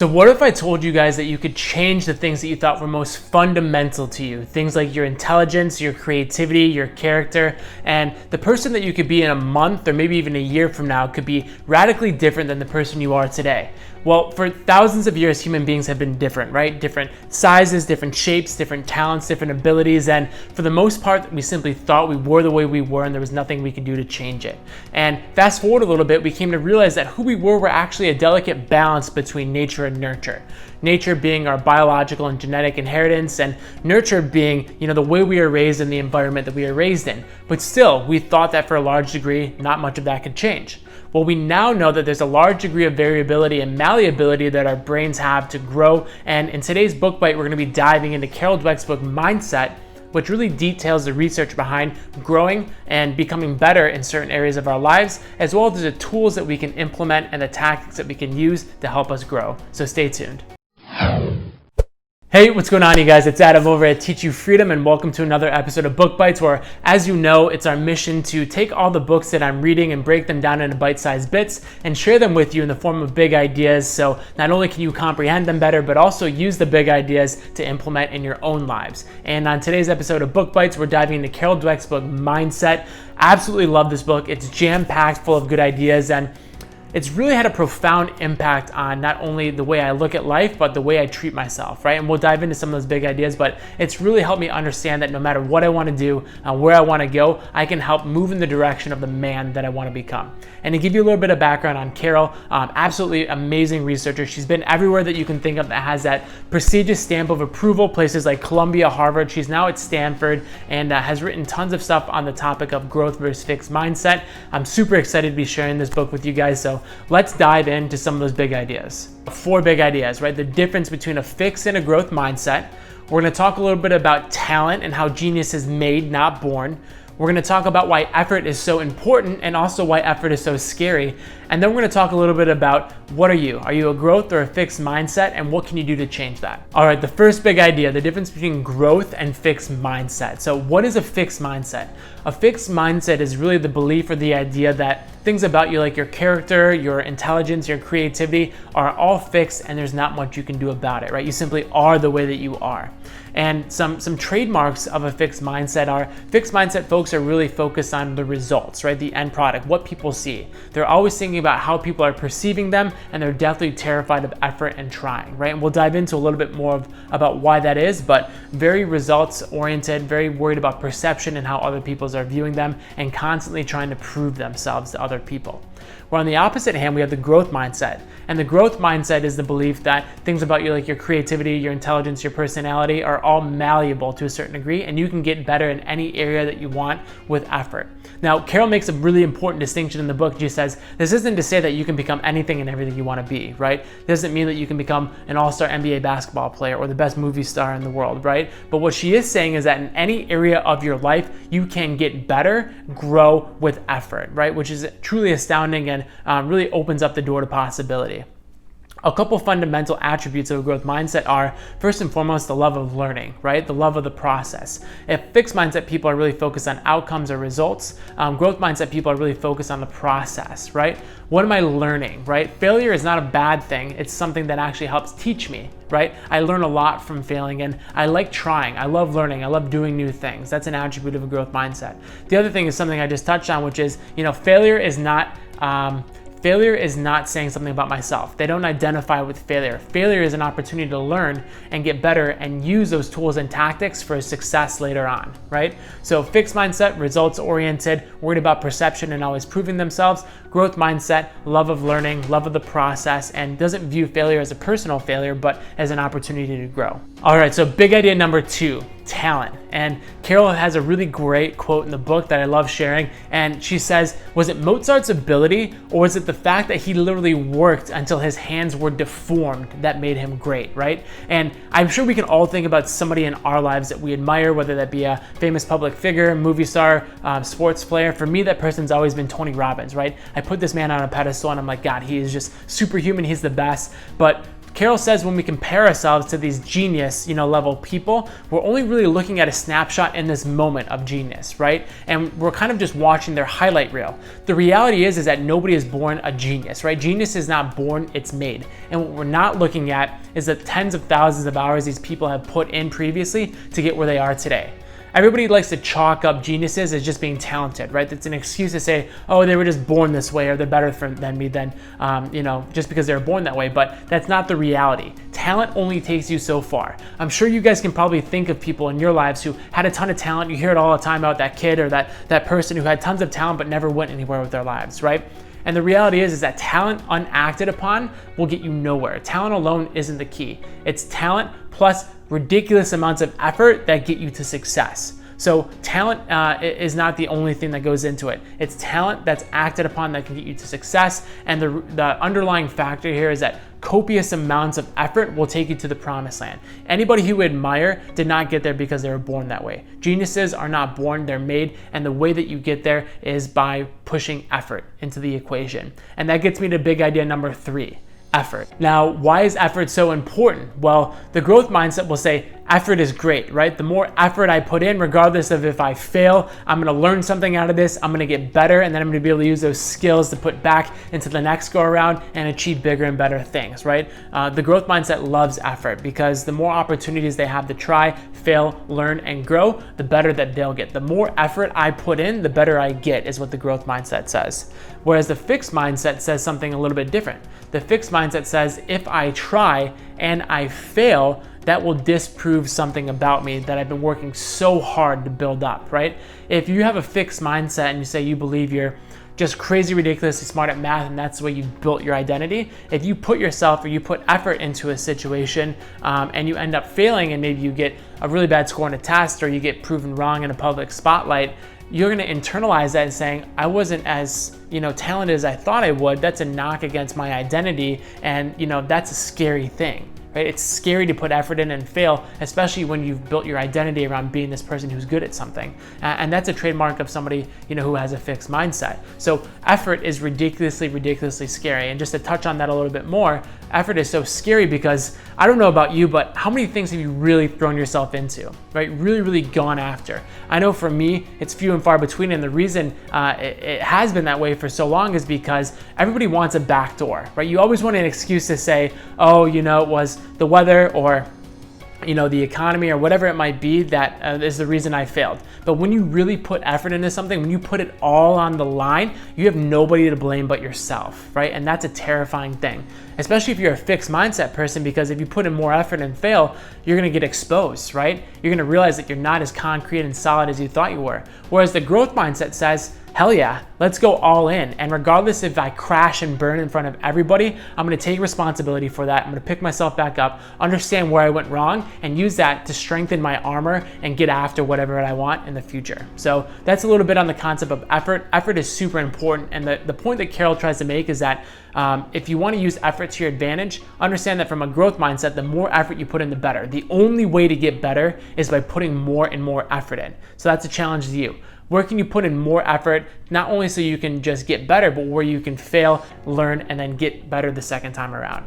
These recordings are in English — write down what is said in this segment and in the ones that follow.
So what if I told you guys that you could change the things that you thought were most fundamental to you? Things like your intelligence, your creativity, your character, and the person that you could be in a month or maybe even a year from now could be radically different than the person you are today. Well, for thousands of years, human beings have been different, right? Different sizes, different shapes, different talents, different abilities, and for the most part, we simply thought we were the way we were and there was nothing we could do to change it. And fast forward a little bit, we came to realize that who we were actually a delicate balance between nature and nurture. Nature being our biological and genetic inheritance, and nurture being, the way we are raised in the environment that we are raised in. But still, we thought that for a large degree, not much of that could change. Well, we now know that there's a large degree of variability and malleability that our brains have to grow. And in today's book bite, we're going to be diving into Carol Dweck's book, Mindset, which really details the research behind growing and becoming better in certain areas of our lives, as well as the tools that we can implement and the tactics that we can use to help us grow. So stay tuned. Hey, what's going on, you guys? It's Adam over at Teach You Freedom, and welcome to another episode of Book Bites, where, as you know, it's our mission to take all the books that I'm reading and break them down into bite-sized bits and share them with you in the form of big ideas, so not only can you comprehend them better, but also use the big ideas to implement in your own lives. And on today's episode of Book Bites, we're diving into Carol Dweck's book, Mindset. Absolutely love this book. It's jam-packed full of good ideas, and it's really had a profound impact on not only the way I look at life, but the way I treat myself, right? And we'll dive into some of those big ideas, but it's really helped me understand that no matter what I want to do, where I want to go, I can help move in the direction of the man that I want to become. And to give you a little bit of background on Carol, absolutely amazing researcher. She's been everywhere that you can think of that has that prestigious stamp of approval, places like Columbia, Harvard. She's now at Stanford and has written tons of stuff on the topic of growth versus fixed mindset. I'm super excited to be sharing this book with you guys, so let's dive into some of those big ideas. 4 big ideas, right? The difference between a fixed and a growth mindset. We're going to talk a little bit about talent and how genius is made, not born. We're going to talk about why effort is so important and also why effort is so scary. And then we're going to talk a little bit about what are you? Are you a growth or a fixed mindset, and what can you do to change that? All right, the first big idea, the difference between growth and fixed mindset. So what is a fixed mindset? A fixed mindset is really the belief or the idea that things about you, like your character, your intelligence, your creativity, are all fixed and there's not much you can do about it, right? You simply are the way that you are. And some trademarks of a fixed mindset are, fixed mindset folks are really focused on the results, right? The end product, what people see. They're always thinking about how people are perceiving them, and they're definitely terrified of effort and trying, right? And we'll dive into a little bit more about why that is, but very results oriented, very worried about perception and how other people are viewing them, and constantly trying to prove themselves to other people. Where on the opposite hand, we have the growth mindset. And the growth mindset is the belief that things about you, like your creativity, your intelligence, your personality, are all malleable to a certain degree, and you can get better in any area that you want with effort. Now, Carol makes a really important distinction in the book. She says, this isn't to say that you can become anything and everything you want to be, right? It doesn't mean that you can become an all-star NBA basketball player or the best movie star in the world, right? But what she is saying is that in any area of your life, you can get better, grow with effort, right? Which is truly astounding and really opens up the door to possibility. A couple fundamental attributes of a growth mindset are, first and foremost, the love of learning, right? The love of the process. If fixed mindset people are really focused on outcomes or results, growth mindset people are really focused on the process, right? What am I learning, right? Failure is not a bad thing. It's something that actually helps teach me, right? I learn a lot from failing, and I like trying. I love learning. I love doing new things. That's an attribute of a growth mindset. The other thing is something I just touched on, which is, failure is not saying something about myself. They don't identify with failure. Failure is an opportunity to learn and get better and use those tools and tactics for success later on, right? So fixed mindset, results oriented, worried about perception and always proving themselves. Growth mindset, love of learning, love of the process, and doesn't view failure as a personal failure, but as an opportunity to grow. All right, so big idea number 2, talent. And Carol has a really great quote in the book that I love sharing. And she says, was it Mozart's ability, or was it the fact that he literally worked until his hands were deformed that made him great, right? And I'm sure we can all think about somebody in our lives that we admire, whether that be a famous public figure, movie star, sports player. For me, that person's always been Tony Robbins, right? I put this man on a pedestal and I'm like, God, he is just superhuman. He's the best. But Carol says when we compare ourselves to these genius, level people, we're only really looking at a snapshot in this moment of genius, right? And we're kind of just watching their highlight reel. The reality is that nobody is born a genius, right? Genius is not born, it's made. And what we're not looking at is the tens of thousands of hours these people have put in previously to get where they are today. Everybody likes to chalk up geniuses as just being talented, right? That's an excuse to say, oh, they were just born this way, or they're better than me than, just because they were born that way. But that's not the reality. Talent only takes you so far. I'm sure you guys can probably think of people in your lives who had a ton of talent. You hear it all the time about that kid or that person who had tons of talent but never went anywhere with their lives, right? And the reality is that talent unacted upon will get you nowhere. Talent alone isn't the key. It's talent plus ridiculous amounts of effort that get you to success. So talent is not the only thing that goes into it. It's talent that's acted upon that can get you to success. And the underlying factor here is that copious amounts of effort will take you to the promised land. Anybody who we admire did not get there because they were born that way. Geniuses are not born, they're made. And the way that you get there is by pushing effort into the equation. And that gets me to big idea number 3. Effort. Now, why is effort so important? Well, the growth mindset will say effort is great, right? The more effort I put in, regardless of if I fail, I'm going to learn something out of this, I'm going to get better, and then I'm going to be able to use those skills to put back into the next go around and achieve bigger and better things, right? The growth mindset loves effort because the more opportunities they have to try, fail, learn, and grow, the better that they'll get. The more effort I put in, the better I get, is what the growth mindset says. Whereas the fixed mindset says something a little bit different. The fixed mindset says if I try and I fail, that will disprove something about me that I've been working so hard to build up, right? If you have a fixed mindset and you say you believe you're just crazy ridiculously smart at math and that's the way you built your identity, if you put yourself or you put effort into a situation and you end up failing and maybe you get a really bad score on a test or you get proven wrong in a public spotlight, you're going to internalize that and saying, I wasn't as talented as I thought I would. That's a knock against my identity, and that's a scary thing. Right? It's scary to put effort in and fail, especially when you've built your identity around being this person who's good at something. And that's a trademark of somebody who has a fixed mindset. So effort is ridiculously scary. And just to touch on that a little bit more, effort is so scary because I don't know about you, but how many things have you really thrown yourself into, right? Really gone after. I know for me, it's few and far between. And the reason it has been that way for so long is because everybody wants a backdoor, right? You always want an excuse to say, oh, it was the weather or the economy or whatever it might be that is the reason I failed. But when you really put effort into something, when you put it all on the line, you have nobody to blame but yourself, right? And that's a terrifying thing, especially if you're a fixed mindset person, because if you put in more effort and fail, you're gonna get exposed, right? You're gonna realize that you're not as concrete and solid as you thought you were. Whereas the growth mindset says, hell yeah, let's go all in. And regardless if I crash and burn in front of everybody, I'm gonna take responsibility for that. I'm gonna pick myself back up, understand where I went wrong, and use that to strengthen my armor and get after whatever I want in the future. So that's a little bit on the concept of effort. Effort is super important. And the point that Carol tries to make is that if you wanna use effort to your advantage, understand that from a growth mindset, the more effort you put in, the better. The only way to get better is by putting more and more effort in. So that's a challenge to you. Where can you put in more effort, not only so you can just get better, but where you can fail, learn, and then get better the second time around?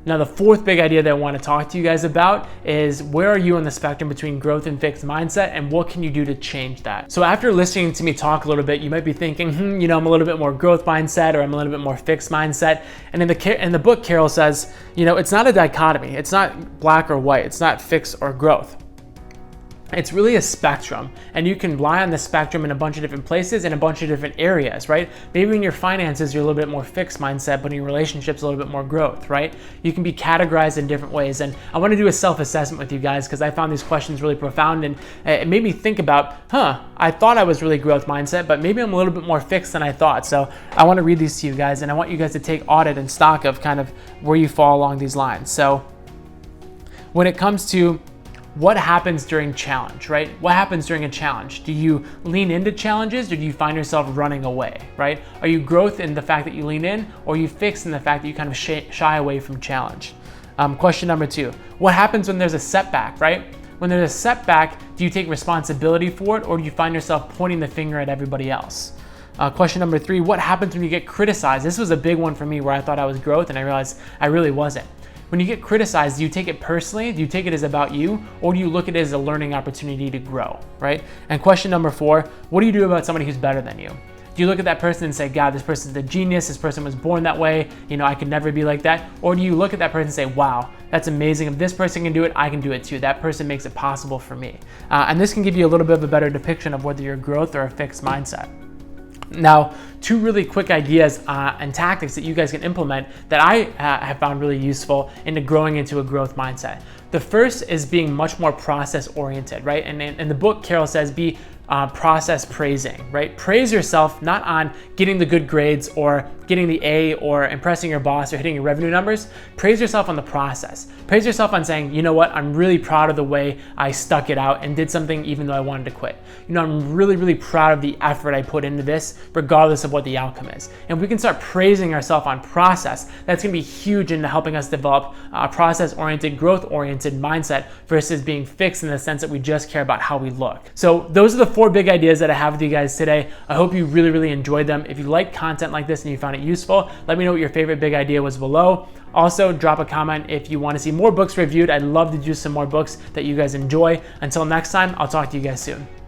Now, the fourth big idea that I want to talk to you guys about is where are you on the spectrum between growth and fixed mindset, and what can you do to change that? So after listening to me talk a little bit, you might be thinking, I'm a little bit more growth mindset, or I'm a little bit more fixed mindset. And in the book, Carol says, it's not a dichotomy. It's not black or white. It's not fixed or growth. It's really a spectrum, and you can lie on the spectrum in a bunch of different places in a bunch of different areas, right? Maybe in your finances, you're a little bit more fixed mindset, but in your relationships, a little bit more growth, right? You can be categorized in different ways. And I want to do a self-assessment with you guys because I found these questions really profound, and it made me think about, I thought I was really growth mindset, but maybe I'm a little bit more fixed than I thought. So I want to read these to you guys, and I want you guys to take audit and stock of kind of where you fall along these lines. So when it comes to what happens during challenge, right? What happens during a challenge? Do you lean into challenges, or do you find yourself running away, right? Are you growth in the fact that you lean in, or are you fixed in the fact that you kind of shy away from challenge? Question number 2, what happens when there's a setback, right? When there's a setback, do you take responsibility for it, or do you find yourself pointing the finger at everybody else? Question number 3, what happens when you get criticized? This was a big one for me where I thought I was growth and I realized I really wasn't. When you get criticized, do you take it personally? Do you take it as about you? Or do you look at it as a learning opportunity to grow, right? And question number 4, what do you do about somebody who's better than you? Do you look at that person and say, God, this person's a genius, this person was born that way, I could never be like that? Or do you look at that person and say, wow, that's amazing. If this person can do it, I can do it too. That person makes it possible for me. And this can give you a little bit of a better depiction of whether you're growth or a fixed mindset. Now, 2 really quick ideas and tactics that you guys can implement that I have found really useful into growing into a growth mindset. The first is being much more process oriented, right? And in the book, Carol says, be process praising, right? Praise yourself not on getting the good grades or getting the A or impressing your boss or hitting your revenue numbers. Praise yourself on the process. Praise yourself on saying, you know what, I'm really proud of the way I stuck it out and did something even though I wanted to quit. I'm really, really proud of the effort I put into this, regardless of what the outcome is. And we can start praising ourselves on process. That's gonna be huge into helping us develop a process-oriented, growth-oriented mindset versus being fixed in the sense that we just care about how we look. So those are the 4 big ideas that I have with you guys today. I hope you really, really enjoyed them. If you like content like this and you found it useful, let me know what your favorite big idea was below. Also, drop a comment if you want to see more books reviewed. I'd love to do some more books that you guys enjoy. Until next time, I'll talk to you guys soon.